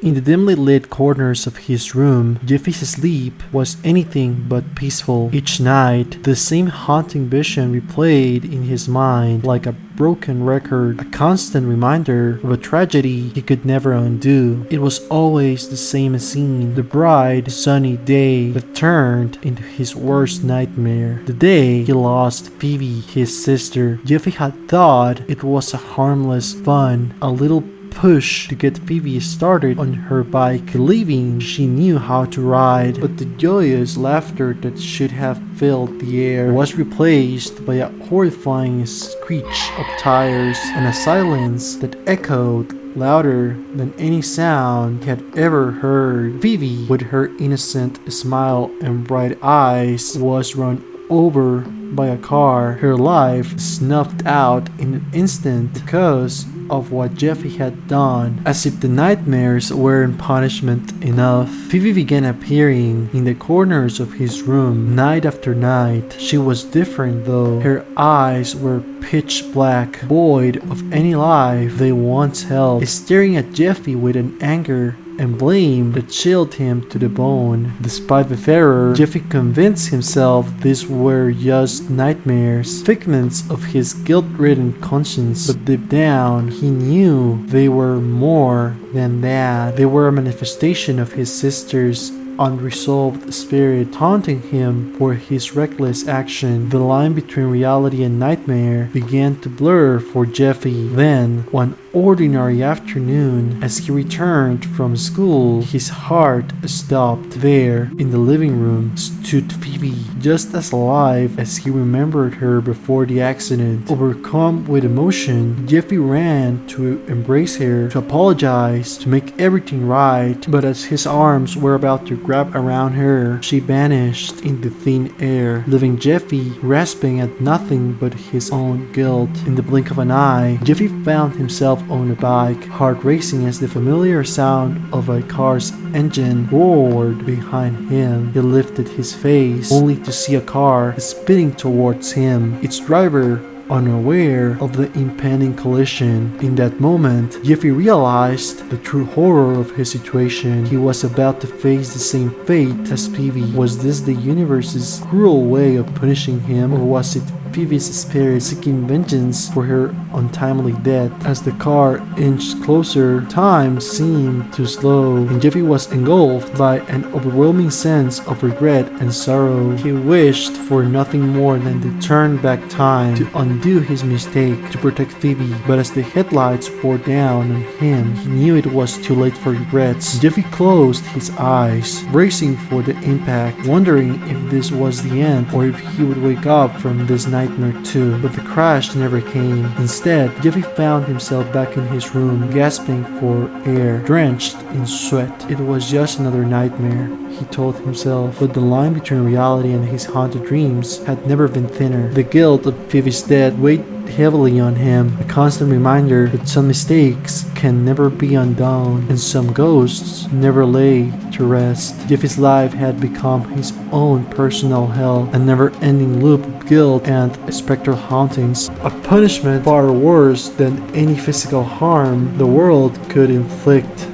In the dimly lit corners of his room, Jeffy's sleep was anything but peaceful. Each night, the same haunting vision replayed in his mind like a broken record, a constant reminder of a tragedy he could never undo. It was always the same scene, the bright, sunny day that turned into his worst nightmare. The day he lost Feebee, his sister. Jeffy had thought it was a harmless fun, a little push to get Feebee started on her bike, believing she knew how to ride, but the joyous laughter that should have filled the air was replaced by a horrifying screech of tires and a silence that echoed louder than any sound he had ever heard. Feebee, with her innocent smile and bright eyes, was run over by a car, her life snuffed out in an instant because of what Jeffy had done. As if the nightmares weren't punishment enough, Feebee began appearing in the corners of his room night after night. She was different though. Her eyes were pitch black, void of any life they once held, staring at Jeffy with an anger and blame that chilled him to the bone. Despite the terror, Jeffy convinced himself these were just nightmares, figments of his guilt-ridden conscience, but deep down, he knew they were more than that. They were a manifestation of his sister's unresolved spirit haunting him for his reckless action. The line between reality and nightmare began to blur for Jeffy. Then, one ordinary afternoon, as he returned from school, his heart stopped. There, in the living room, stood Feebee, just as alive as he remembered her before the accident. Overcome with emotion, Jeffy ran to embrace her, to apologize, to make everything right, but as his arms were about to grab around her, she vanished into thin air, leaving Jeffy grasping at nothing but his own guilt. In the blink of an eye, Jeffy found himself on a bike, heart racing as the familiar sound of a car's engine roared behind him. He lifted his face, only to see a car speeding towards him, its driver unaware of the impending collision. In that moment, Jeffy realized the true horror of his situation. He was about to face the same fate as Feebee. Was this the universe's cruel way of punishing him, or was it Feebee's spirit seeking vengeance for her untimely death? As the car inched closer, time seemed too slow, and Jeffy was engulfed by an overwhelming sense of regret and sorrow. He wished for nothing more than to turn back time, to undo his mistake, to protect Feebee. But as the headlights bore down on him, he knew it was too late for regrets. Jeffy closed his eyes, bracing for the impact, wondering if this was the end, or if he would wake up from this nightmare too. But the crash never came. Instead, Jeffy found himself back in his room, gasping for air, drenched in sweat. It was just another nightmare, he told himself, but the line between reality and his haunted dreams had never been thinner. The guilt of Feebee's death weighed heavily on him, a constant reminder that some mistakes can never be undone, and some ghosts never lay to rest. Jeffy's life had become his own personal hell, a never-ending loop of guilt and spectral hauntings, a punishment far worse than any physical harm the world could inflict.